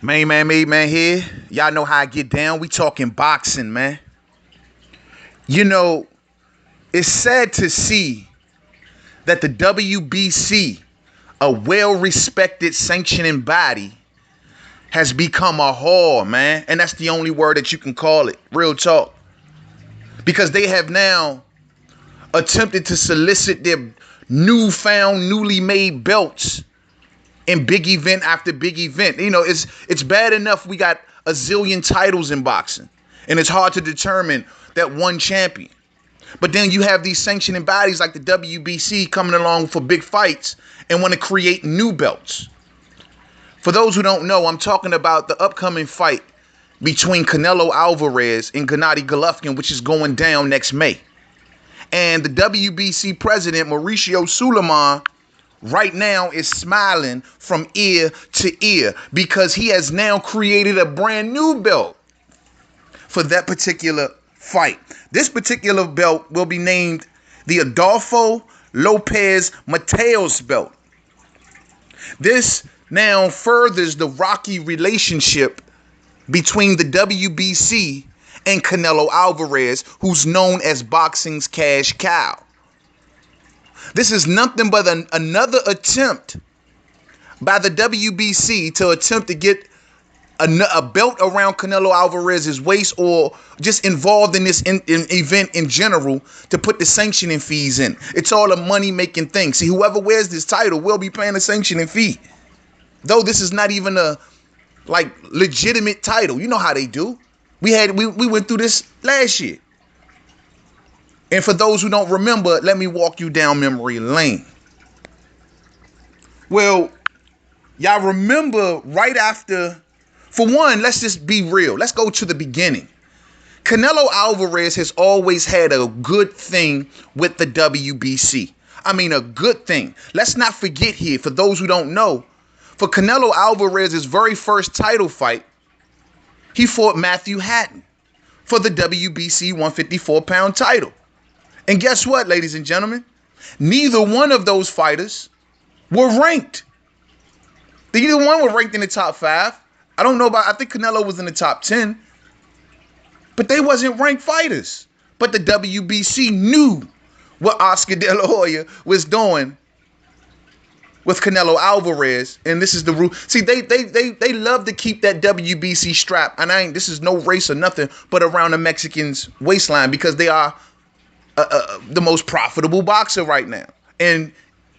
Man here. Y'all know how I get down. We talking boxing, man. You know, it's sad to see that the WBC, a well-respected sanctioning body, has become a whore, man. And that's the only word that you can call it. Real talk. Because they have now attempted to solicit their newly made belts in big event after big event. You know, it's bad enough we got a zillion titles in boxing, and it's hard to determine that one champion. But then you have these sanctioning bodies like the WBC coming along for big fights and want to create new belts. For those who don't know, I'm talking about the upcoming fight between Canelo Alverez and Gennady Golovkin, which is going down next May. And the WBC president, Mauricio Suleiman, right now is smiling from ear to ear because he has now created a brand new belt for that particular fight. This particular belt will be named the Adolpho Lopez Mateos belt. This now furthers the rocky relationship between the WBC and Canelo Alverez, who's known as boxing's cash cow. This is nothing but another attempt by the WBC to attempt to get a belt around Canelo Alvarez's waist, or just involved in this event in general, to put the sanctioning fees in. It's all a money-making thing. See, whoever wears this title will be paying a sanctioning fee. Though this is not even a legitimate title. You know how they do. We went through this last year. And for those who don't remember, let me walk you down memory lane. Well, y'all remember right after, for one, let's just be real. Let's go to the beginning. Canelo Alvarez has always had a good thing with the WBC. I mean, a good thing. Let's not forget here, for those who don't know, for Canelo Alvarez's very first title fight, he fought Matthew Hatton for the WBC 154-pound title. And guess what, ladies and gentlemen? Neither one of those fighters were ranked. Neither one were ranked in the top 5. I think Canelo was in the top 10. But they wasn't ranked fighters. But the WBC knew what Oscar De La Hoya was doing with Canelo Alvarez, and this is the rule. See, they love to keep that WBC strap, and this is no race or nothing, but around the Mexicans' waistline, because they are the most profitable boxer right now, and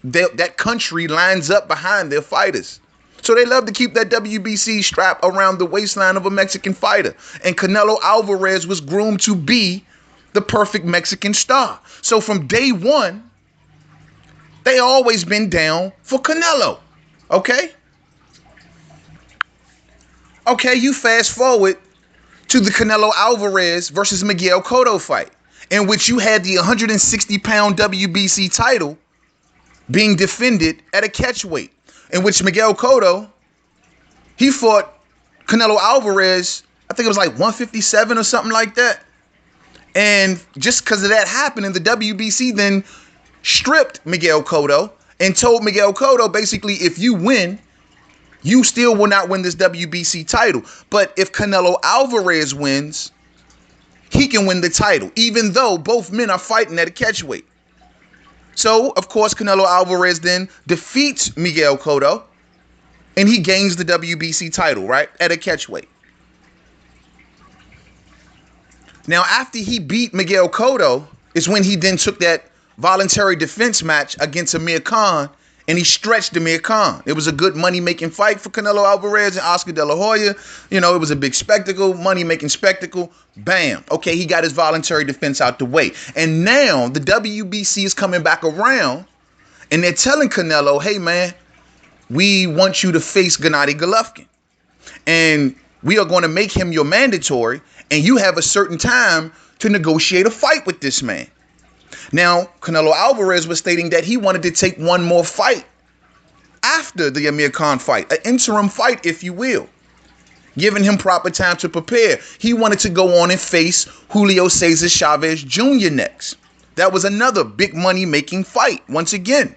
that country lines up behind their fighters. So they love to keep that WBC strap around the waistline of a Mexican fighter, and Canelo Alvarez was groomed to be the perfect Mexican star. So from day one, they always been down for Canelo, okay? Okay, you fast forward to the Canelo Alvarez versus Miguel Cotto fight, in which you had the 160-pound WBC title being defended at a catchweight, in which Miguel Cotto, he fought Canelo Alvarez, I think it was like 157 or something like that. And just because of that happening, the WBC then stripped Miguel Cotto and told Miguel Cotto, basically, if you win, you still will not win this WBC title. But if Canelo Alvarez wins, he can win the title, even though both men are fighting at a catchweight. So, of course, Canelo Alvarez then defeats Miguel Cotto, and he gains the WBC title, right, at a catchweight. Now, after he beat Miguel Cotto is when he then took that voluntary defense match against Amir Khan, and he stretched Amir Khan. It was a good money-making fight for Canelo Alvarez and Oscar De La Hoya. You know, it was a big spectacle, money-making spectacle. Bam. Okay, he got his voluntary defense out the way. And now the WBC is coming back around, and they're telling Canelo, hey, man, we want you to face Gennady Golovkin, and we are going to make him your mandatory, and you have a certain time to negotiate a fight with this man. Now, Canelo Alvarez was stating that he wanted to take one more fight after the Amir Khan fight, an interim fight, if you will, giving him proper time to prepare. He wanted to go on and face Julio Cesar Chavez Jr. next. That was another big money-making fight, once again.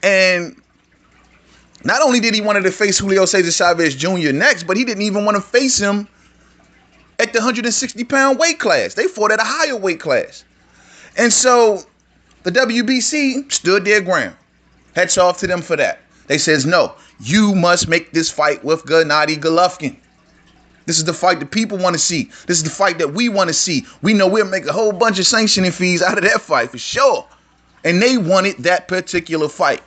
And Not only did he want to face Julio Cesar Chavez Jr. next, but he didn't even want to face him at the 160-pound weight class. They fought at a higher weight class. And so the WBC stood their ground. Hats off to them for that. They says, no, you must make this fight with Gennady Golovkin. This is the fight that people want to see. This is the fight that we want to see. We know we'll make a whole bunch of sanctioning fees out of that fight for sure. And they wanted that particular fight.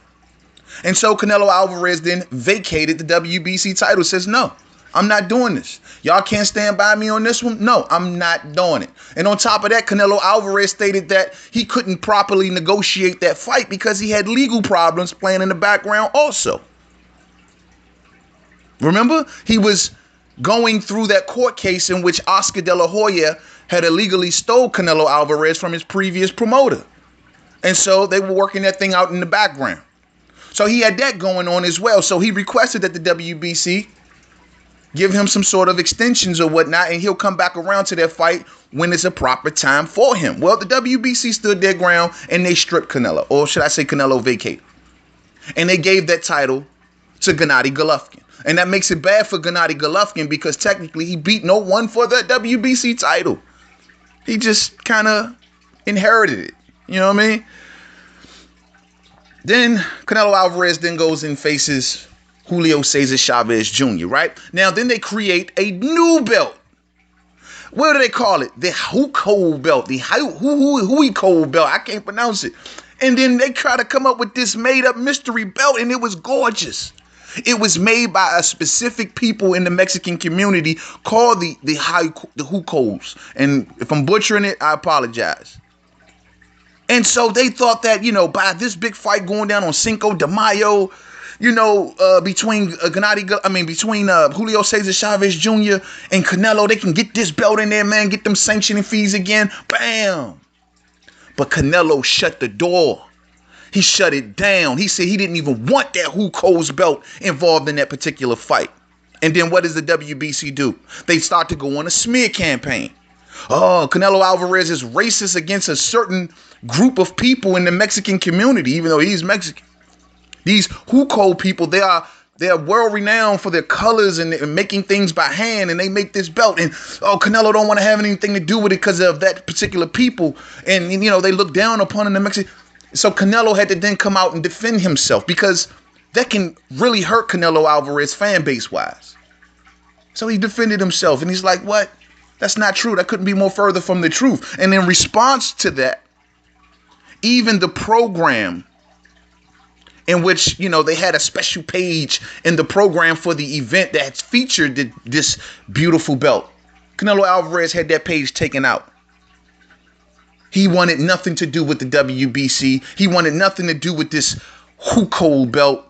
And so Canelo Alverez then vacated the WBC title. Says, no, I'm not doing this. Y'all can't stand by me on this one? No, I'm not doing it. And on top of that, Canelo Alverez stated that he couldn't properly negotiate that fight because he had legal problems playing in the background also. Remember, he was going through that court case in which Oscar De La Hoya had illegally stole Canelo Alverez from his previous promoter. And so they were working that thing out in the background. So he had that going on as well. So he requested that the WBC give him some sort of extensions or whatnot, and he'll come back around to that fight when it's a proper time for him. Well, the WBC stood their ground and they stripped Canelo, or should I say Canelo vacated. And they gave that title to Gennady Golovkin. And that makes it bad for Gennady Golovkin because technically he beat no one for the WBC title. He just kind of inherited it. You know what I mean? Then Canelo Alvarez then goes and faces Julio Cesar Chavez Jr., right? Now, then they create a new belt. What do they call it? The Huko belt. The Huiko belt. I can't pronounce it. And then they try to come up with this made-up mystery belt, and it was gorgeous. It was made by a specific people in the Mexican community called the Hucos. And if I'm butchering it, I apologize. And so they thought that, you know, by this big fight going down on Cinco de Mayo, you know, between Julio Cesar Chavez Jr. and Canelo, they can get this belt in there, man, get them sanctioning fees again. Bam. But Canelo shut the door. He shut it down. He said he didn't even want that Huco's belt involved in that particular fight. And then what does the WBC do? They start to go on a smear campaign. Oh, Canelo Alvarez is racist against a certain group of people in the Mexican community, even though he's Mexican. These Huco people, they are world renowned for their colors and making things by hand, and they make this belt. And Canelo don't want to have anything to do with it because of that particular people. And you know, they look down upon in the Mexican. So Canelo had to then come out and defend himself because that can really hurt Canelo Alvarez fan base wise. So he defended himself and he's like, what? That's not true. That couldn't be more further from the truth. And in response to that, even the program in which, you know, they had a special page in the program for the event that featured this beautiful belt. Canelo Alvarez had that page taken out. He wanted nothing to do with the WBC. He wanted nothing to do with this Huco belt.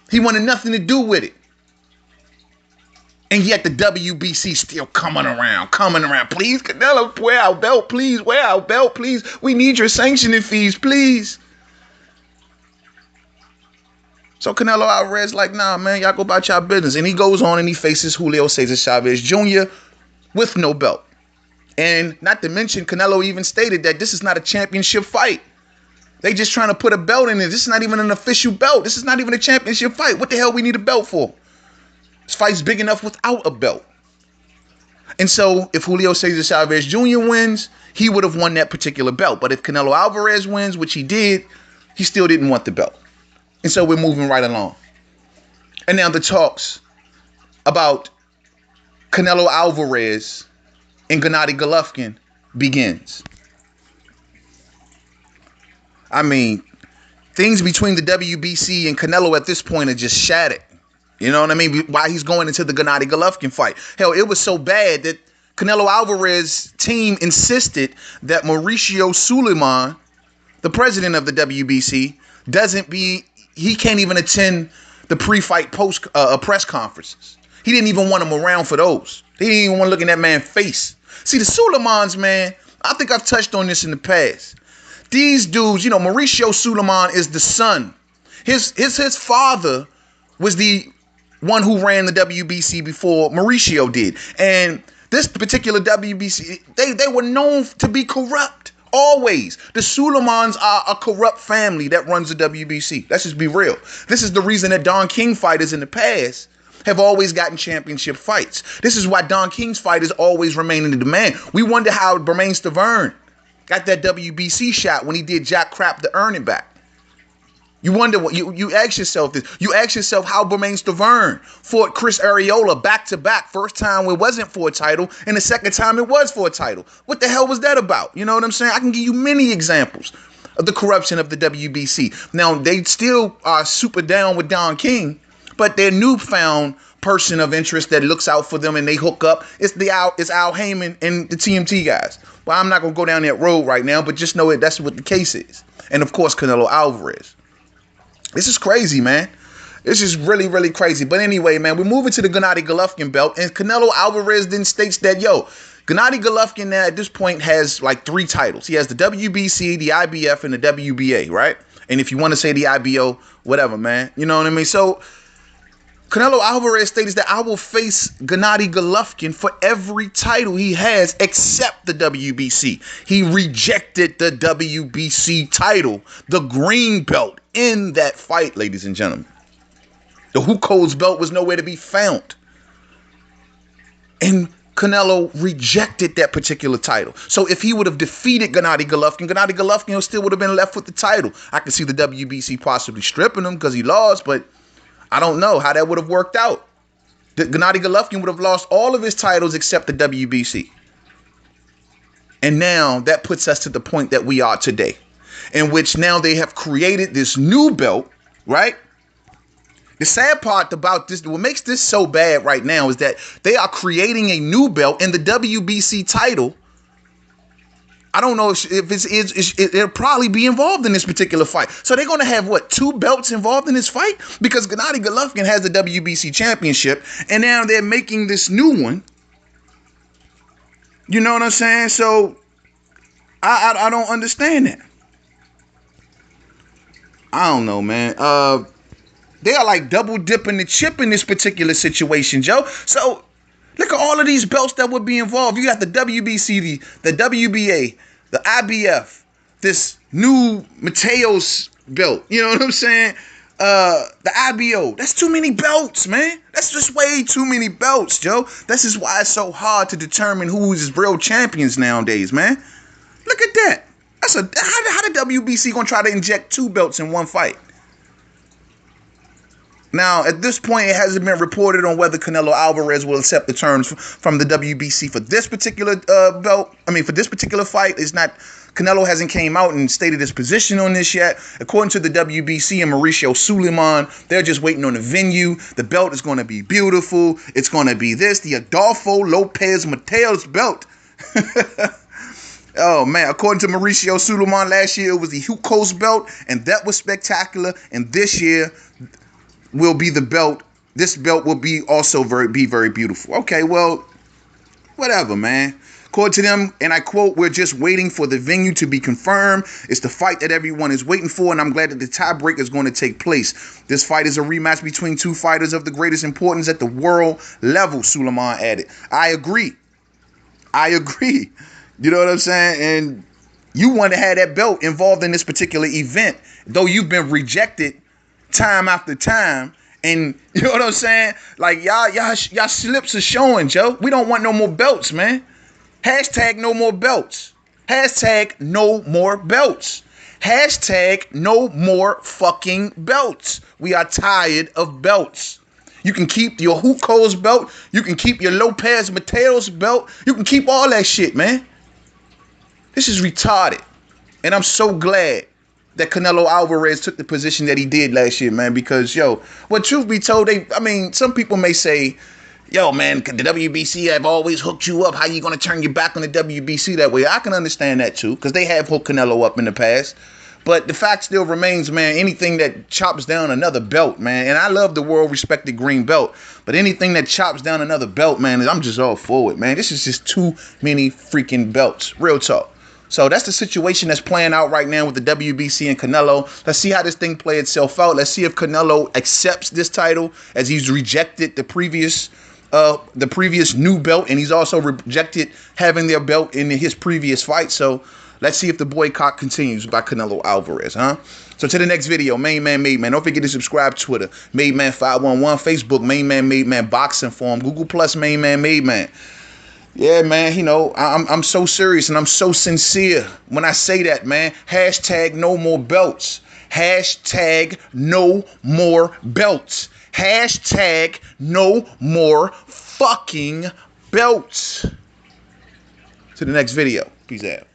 He wanted nothing to do with it. And yet the WBC still coming around. Please, Canelo, wear our belt, please. Wear our belt, please. We need your sanctioning fees, please. So Canelo Alvarez like, nah, man, y'all go about y'all business. And he goes on and he faces Julio Cesar Chavez Jr. with no belt. And not to mention, Canelo even stated that this is not a championship fight. They just trying to put a belt in it. This is not even an official belt. This is not even a championship fight. What the hell we need a belt for? This fight's big enough without a belt. And so if Julio Cesar Chavez Jr. wins, he would have won that particular belt. But if Canelo Alvarez wins, which he did, he still didn't want the belt. And so we're moving right along. And now the talks about Canelo Alvarez and Gennady Golovkin begins. I mean, things between the WBC and Canelo at this point are just shattered. You know what I mean? Why he's going into the Gennady Golovkin fight. Hell, it was so bad that Canelo Alvarez team insisted that Mauricio Suleiman, the president of the WBC, he can't even attend the pre-fight press conferences. He didn't even want him around for those. He didn't even want to look in that man's face. See, the Suleimans, man, I think I've touched on this in the past. These dudes, you know, Mauricio Suleiman is the son. His father was the one who ran the WBC before Mauricio did. And this particular WBC, they were known to be corrupt. Always. The Suleimans are a corrupt family that runs the WBC. Let's just be real. This is the reason that Don King fighters in the past have always gotten championship fights. This is why Don King's fighters always remain in demand. We wonder how Bermain Stavern got that WBC shot when he did jack crap to earn it back. You wonder what you ask yourself this. You ask yourself how Bermain Stavern fought Chris Arreola back to back. First time it wasn't for a title, and the second time it was for a title. What the hell was that about? You know what I'm saying? I can give you many examples of the corruption of the WBC. Now they still are super down with Don King, but their newfound person of interest that looks out for them and they hook up, it's Al Heyman and the TMT guys. Well, I'm not gonna go down that road right now, but just know it. That's what the case is. And of course, Canelo Alverez. This is crazy, man. This is really, really crazy. But anyway, man, we're moving to the Gennady Golovkin belt. And Canelo Alvarez then states that, Gennady Golovkin now at this point has like 3 titles. He has the WBC, the IBF, and the WBA, right? And if you want to say the IBO, whatever, man. You know what I mean? So Canelo Alvarez states that I will face Gennady Golovkin for every title he has except the WBC. He rejected the WBC title, the green belt, in that fight, ladies and gentlemen. The Huko's belt was nowhere to be found. And Canelo rejected that particular title. So if he would have defeated Gennady Golovkin still would have been left with the title. I can see the WBC possibly stripping him because he lost, but I don't know how that would have worked out. Gennady Golovkin would have lost all of his titles except the WBC. And now that puts us to the point that we are today, in which now they have created this new belt, right? The sad part about this, what makes this so bad right now is that they are creating a new belt in the WBC title. I don't know if it'll probably be involved in this particular fight. So they're going to have, 2 belts involved in this fight? Because Gennady Golovkin has the WBC championship, and now they're making this new one. You know what I'm saying? So I don't understand that. I don't know, man. They are like double dipping the chip in this particular situation, Joe. So look at all of these belts that would be involved. You got the WBC, the WBA, the IBF, this new Mateos belt. You know what I'm saying? The IBO. That's too many belts, man. That's just way too many belts, Joe. This is why it's so hard to determine who's real champions nowadays, man. Look at that. How the WBC gonna try to inject 2 belts in one fight? Now, at this point, it hasn't been reported on whether Canelo Alvarez will accept the terms from the WBC for this particular belt. I mean, for this particular fight, it's not. Canelo hasn't came out and stated his position on this yet. According to the WBC and Mauricio Suleiman, they're just waiting on the venue. The belt is going to be beautiful. It's going to be the Adolpho Lopez Mateos belt. Oh, man. According to Mauricio Suleiman, last year it was the Huko's belt, and that was spectacular. And this year will be the belt. This belt will be also very beautiful. Okay, well, whatever, man. According to them, and I quote, "We're just waiting for the venue to be confirmed. It's the fight that everyone is waiting for, and I'm glad that the tiebreaker is going to take place. This fight is a rematch between 2 fighters of the greatest importance at the world level," Suleiman added. I agree. You know what I'm saying? And you want to have that belt involved in this particular event, though you've been rejected time after time. And you know what I'm saying? Like, y'all slips are showing, Joe. We don't want no more belts, man. Hashtag no more belts. Hashtag no more belts. Hashtag no more fucking belts. We are tired of belts. You can keep your Huko's belt. You can keep your Lopez Mateos belt. You can keep all that shit, man. This is retarded. And I'm so glad that Canelo Alvarez took the position that he did last year, man, because, truth be told, some people may say, man, the WBC have always hooked you up. How you going to turn your back on the WBC that way? I can understand that, too, because they have hooked Canelo up in the past. But the fact still remains, man, anything that chops down another belt, man, and I love the world-respected green belt, but anything that chops down another belt, man, I'm just all for it, man. This is just too many freaking belts. Real talk. So that's the situation that's playing out right now with the WBC and Canelo. Let's see how this thing play itself out. Let's see if Canelo accepts this title, as he's rejected the previous new belt, and he's also rejected having their belt in his previous fight. So Let's see if the boycott continues by Canelo Alverez, huh? So to the next video, Main Man, Made Man. Don't forget to subscribe to Twitter, Made Man 511, Facebook, Main Man, Made Man, Boxing Forum, Google Plus, Main Man, Made Man. Yeah, man, you know, I'm so serious and I'm so sincere when I say that, man. Hashtag no more belts. Hashtag no more belts. Hashtag no more fucking belts. To the next video. Peace out.